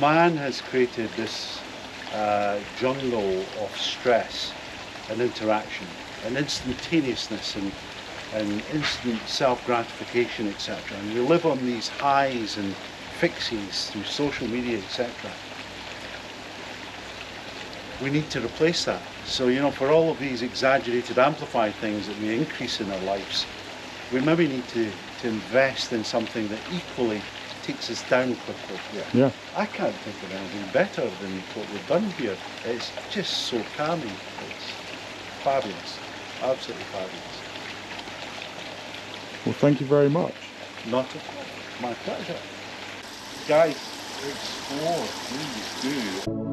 man has created this jungle of stress and interaction and instantaneousness and instant self-gratification, etc. And we live on these highs and fixies through social media, etc. We need to replace that. So, you know, for all of these exaggerated, amplified things that we increase in our lives, we maybe need to invest in something that equally takes us down quickly. Yeah. I can't think of anything better than what we've done here. It's just so calming. It's fabulous. Absolutely fabulous. Well, thank you very much. Not at all. My pleasure. Guys, explore, please do.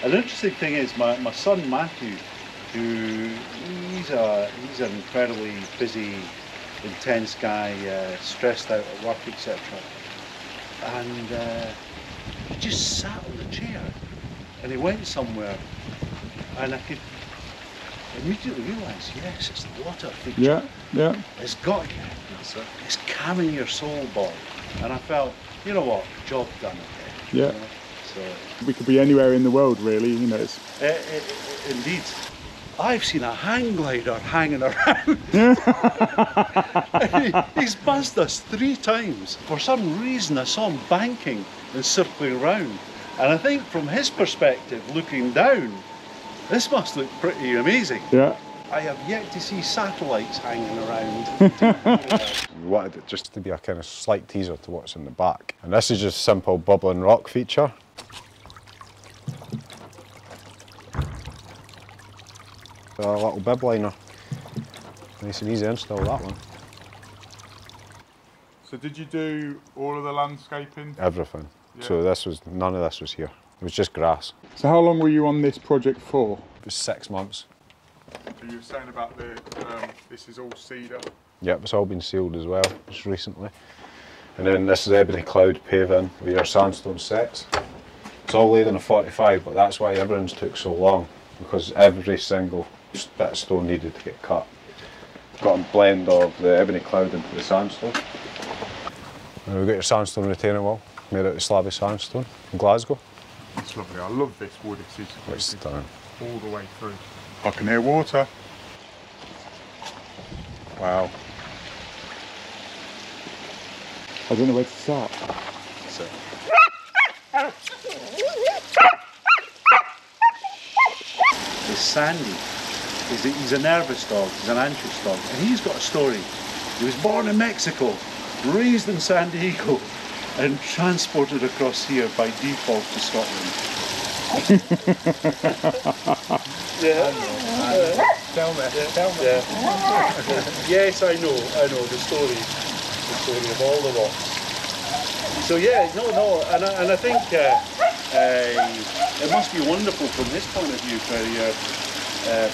An interesting thing is my son Matthew, who he's an incredibly busy, intense guy, stressed out at work, etc. And he just sat on the chair and he went somewhere, and I could immediately realise, yes, it's the water feature. Yeah, yeah. It's got you. It's calming your soul, boy. And I felt, you know what, job done. Okay. Yeah. You know? So We could be anywhere in the world, really. You know, it's... Indeed. I've seen a hang glider hanging around. He's buzzed us 3 times. For some reason, I saw him banking and circling around. And I think from his perspective, looking down, this must look pretty amazing. Yeah. I have yet to see satellites hanging around. We wanted it just to be a kind of slight teaser to what's in the back. And this is just a simple bubbling rock feature. A little bib liner. Nice and easy install, that one. So did you do all of the landscaping? Everything. Yeah. So none of this was here. It was just grass. So how long were you on this project for? It was 6 months. So you were saying about this is all cedar? Yep, it's all been sealed as well, just recently. And then this is ebony cloud paving with your sandstone sets. It's all laid on a 45, but that's why everything's took so long, because every single bit of stone needed to get cut. Got a blend of the ebony cloud into the sandstone. And we've got your sandstone retaining wall, made out of slabby sandstone in Glasgow. It's lovely. I love this wood. It's stunning. All the way through. I can hear water. Wow. I don't know where to start. So. It's sandy. He's a nervous dog, he's an anxious dog, and he's got a story. He was born in Mexico, raised in San Diego, and transported across here by default to Scotland. Yeah. Tell me. Yeah. Yes, I know the story of all the rocks. So yeah, no, and I think it must be wonderful from his point of view,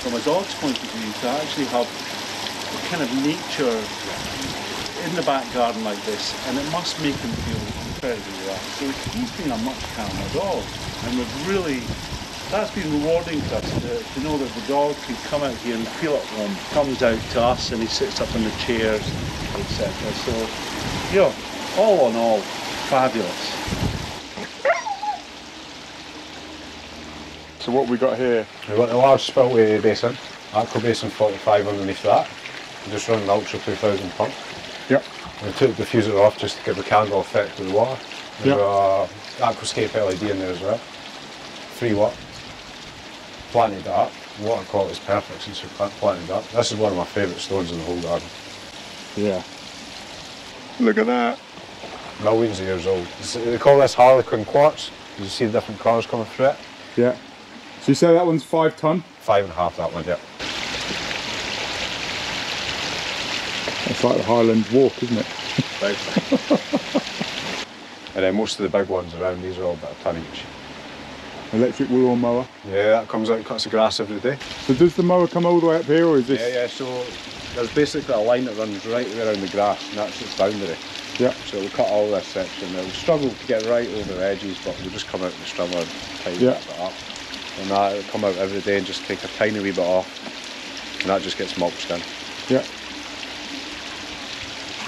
from a dog's point of view, to actually have a kind of nature in the back garden like this, and it must make him feel incredibly relaxed. So he's been a much calmer dog, and that's been rewarding to us, to know that the dog can come out here and feel at home, comes out to us and he sits up in the chairs, etc. So, you know, all in all, fabulous. So what we got here? We've got the large spillway basin, aqua basin 45 underneath that. We just run the Ultra 2000 pump. Yep. We took the diffuser off just to give the candle effect to the water. We've got aquascape LED in there as well. 3 watt. Planted it up. Water quality is perfect since we planted it up. This is one of my favourite stones in the whole garden. Yeah. Look at that. Millions of years old. They call this Harlequin quartz. You see the different colours coming through it. Yeah. So you say that one's 5 tonne? 5.5 that one, yeah. It's like the Highland Walk, isn't it? Right. And then most of the big ones around these are all about a tonne each. Electric lawn mower. Yeah, that comes out and cuts the grass every day. So does the mower come all the way up here, or is this? Yeah, so there's basically a line that runs right around the grass, and that's its boundary. Yeah. So we'll cut all this section. We'll struggle to get right over the edges, but we'll just come out with the strimmer and tighten it up. And that'll come out every day and just take a tiny wee bit off, and that just gets mulched in. Yeah.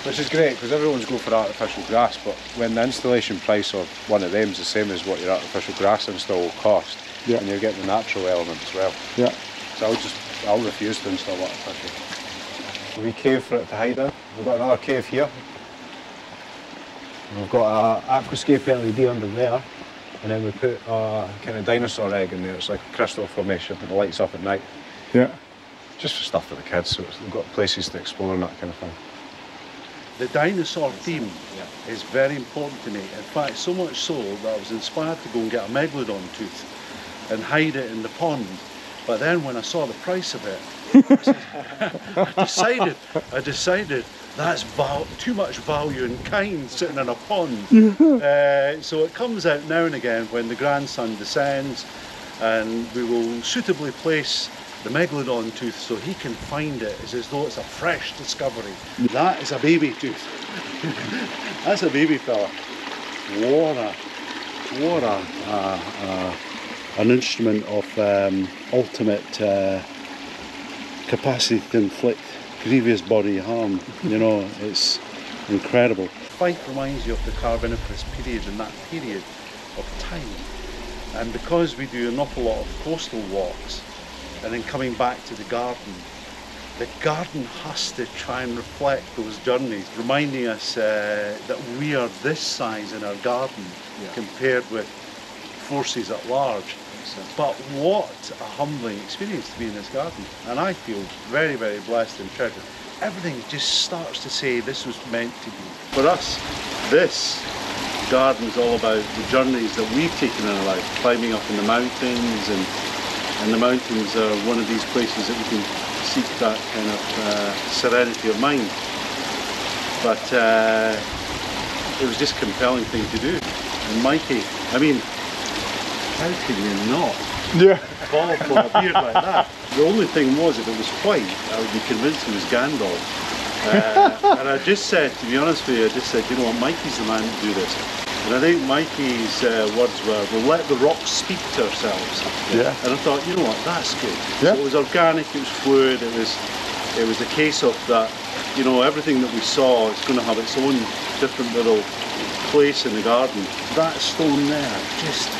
Which is great, because everyone's going for artificial grass, but when the installation price of one of them is the same as what your artificial grass install will cost, and you're getting the natural element as well. Yeah. So I'll refuse to install artificial. A wee cave for it to hide in. We've got another cave here. We've got an aquascape LED under there, and then we put a kind of dinosaur egg in there. It's like a crystal formation, and it lights up at night. Yeah. Just for stuff for the kids, so we've got places to explore and that kind of thing. The dinosaur theme is very important to me. In fact, so much so that I was inspired to go and get a megalodon tooth and hide it in the pond. But then when I saw the price of it, I decided that's too much value in kind sitting in a pond. So it comes out now and again when the grandson descends, and we will suitably place the megalodon tooth so he can find it as though it's a fresh discovery. That is a baby tooth. That's a baby fella. What an instrument of ultimate capacity to inflict grievous bodily harm. You know, it's incredible. Fife reminds you of the Carboniferous period, and that period of time. And because we do an awful lot of coastal walks, and then coming back to the garden has to try and reflect those journeys, reminding us that we are this size in our garden compared with forces at large. But what a humbling experience to be in this garden. And I feel very, very blessed and treasured. Everything just starts to say this was meant to be. For us, this garden is all about the journeys that we've taken in our life, climbing up in the mountains, and the mountains are one of these places that we can seek that kind of serenity of mind. But it was just a compelling thing to do. And Mikey, I mean, how can you not fall from a beard like that? The only thing was, if it was white, I would be convinced it was Gandalf. And I just said, to be honest with you, I just said, you know what, Mikey's the man to do this. And I think Mikey's words were, we'll let the rocks speak to ourselves. Yeah. And I thought, you know what, that's good. Yeah. So it was organic, it was fluid, it was a case of that, you know, everything that we saw is going to have its own different little place in the garden. That stone there just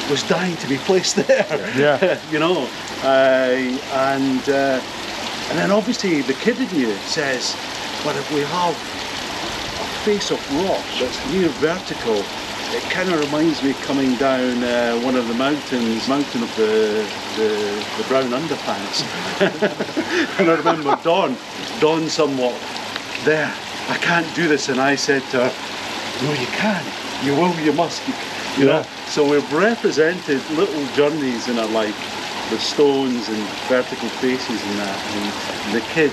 was dying to be placed there. Yeah. You know, and then obviously the kid in you says, but if we have a face of rock that's near vertical, it kind of reminds me coming down one of the mountains, mountain of the brown underpants. And I remember Dawn somewhat there, I can't do this, and I said to her, no you can, you will, you must, you know. So we've represented little journeys in our life, the stones and vertical faces and that, and the kid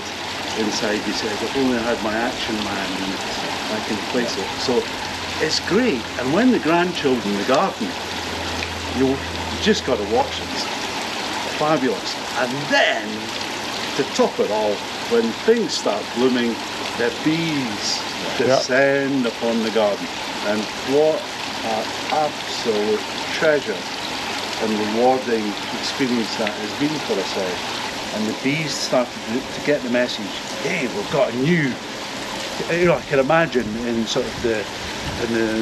inside, he said, if only I had my action man and I can place it. So it's great, and when the grandchildren in the garden, you just got to watch it. It's fabulous. And then, to top it all, when things start blooming, the bees descend upon the garden. And what an absolute treasure and rewarding experience that has been for us all. And the bees started to get the message, hey, we've got a new, you know, I can imagine in sort of the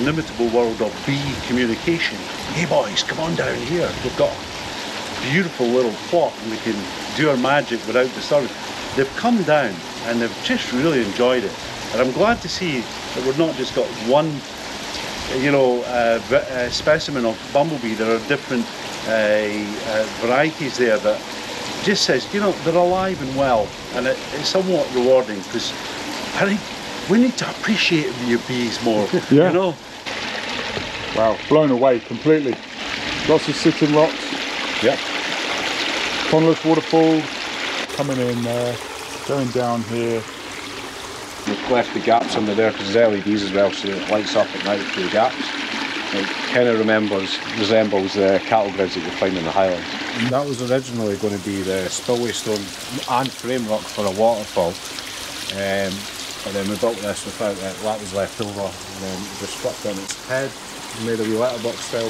inimitable world of bee communication, hey boys, come on down here, we've got a beautiful little plot and we can do our magic without disturbance. They've come down and they've just really enjoyed it. And I'm glad to see that we've not just got one, you know, specimen of bumblebee. There are different varieties there that just says, you know, they're alive and well, and it's somewhat rewarding, because I think we need to appreciate your bees more, you know. Wow, blown away completely. Lots of sitting rocks. Yep. Pondless waterfall coming in there, going down here. We've left the gaps under there because there's LEDs as well, so it lights up at night through the gaps. It kind of resembles the cattle grids that you find in the Highlands. That was originally going to be the spillway stone and frame rock for a waterfall, and then we built this without it. That was left over, and then we struck on its head and made a wee letterbox style.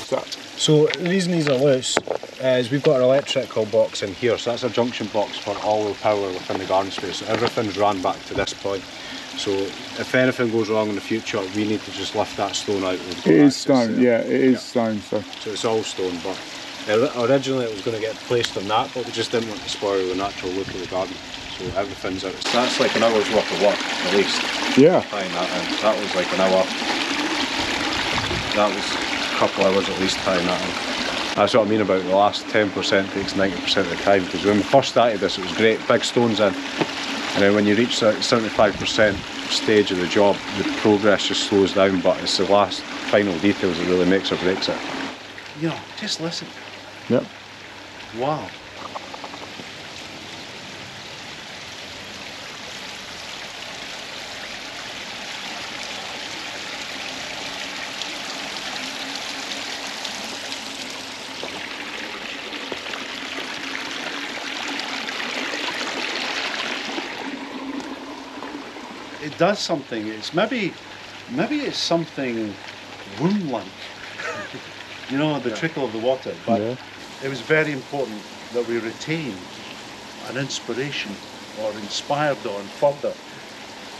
So the reason these are loose is we've got our electrical box in here, so that's a junction box for all the power within the garden space. So everything's run back to this point. So if anything goes wrong in the future, we need to just lift that stone out. It is stone, yeah, it is stone. So it's all stone, but originally it was going to get placed on that, but we just didn't want to spoil the natural look of the garden. So everything's out. That's like an hour's worth of work, at least. Yeah. Tying that in. That was like an hour. That was a couple hours at least tying that in. That's what I mean about the last 10% takes 90% of the time, because when we first started this, it was great, big stones in. And then when you reach that 75% stage of the job, the progress just slows down, but it's the last final details that really makes or breaks it. You know, just listen. Yep. Wow. It does something. It's maybe it's something womb-like. You know, the trickle of the water. But it was very important that we retain an inspiration or inspired on further.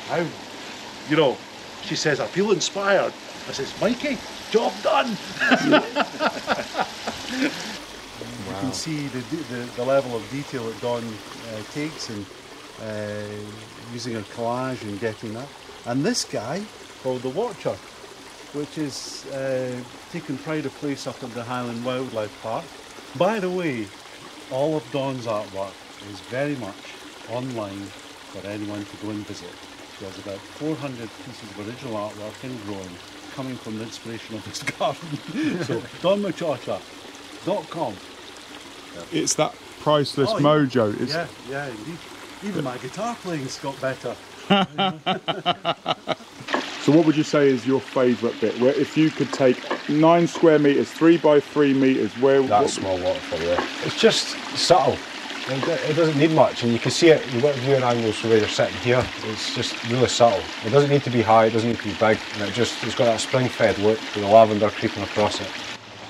How? You know, she says, I feel inspired. I says, Mikey, job done. You can see the level of detail that Dawn takes in using a collage and getting that. And this guy called the Watcher, which is taking pride of place up at the Highland Wildlife Park. By the way, all of Dawn's artwork is very much online for anyone to go and visit. She has about 400 pieces of original artwork in growing, coming from the inspiration of this garden. So, DawnMcChacha.com. It's that priceless mojo. It's yeah, indeed. Even my guitar playing's got better. So what would you say is your favourite bit? Where if you could take 9 square metres, 3 by 3 metres, where... That small waterfall there. It's just subtle. It doesn't need much, and you can see it, you've got viewing angles from where you're sitting here. It's just really subtle. It doesn't need to be high, it doesn't need to be big, and it's got that spring-fed look with the lavender creeping across it.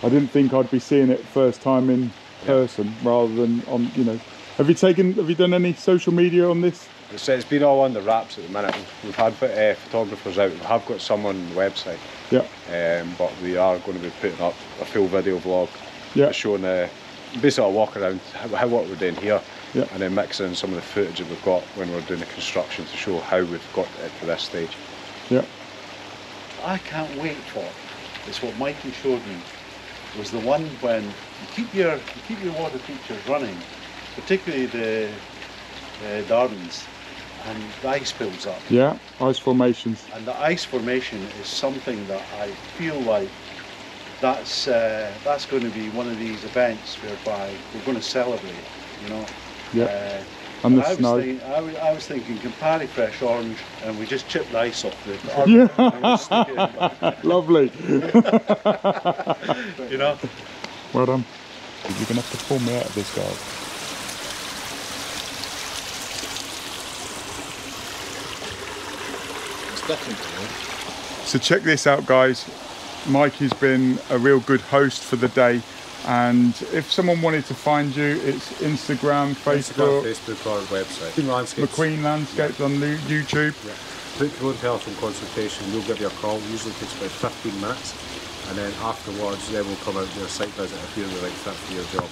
I didn't think I'd be seeing it first time in person rather than on, you know... Have you done any social media on this? It's been all on the wraps at the minute. We've had photographers out. We have got some on the website. Yeah. But we are going to be putting up a full video vlog, showing basically a walk around what we're doing here, and then mixing in some of the footage that we've got when we're doing the construction to show how we've got it to this stage. Yeah. I can't wait for It's what Mikey showed me. Was the one when you keep your water features running, particularly the Darwins, and the ice builds up. Yeah, ice formations. And the ice formation is something that I feel like that's going to be one of these events whereby we're going to celebrate, you know. Yeah. And the snow. I was thinking Campari fresh orange, and we just chip the ice off the Yeah. Lovely. You know. Well done. You're gonna have to pull me out of this, guy. It's different. So check this out, guys. Mikey's been a real good host for the day. And if someone wanted to find you, it's Instagram, Facebook, or website. McQueen Landscapes. McQueen Landscapes on YouTube. Yeah. Book your own telephone consultation. We'll give you a call. Usually takes about 15 minutes, and then afterwards, we'll come out and do a site visit if you're the right fit for your job.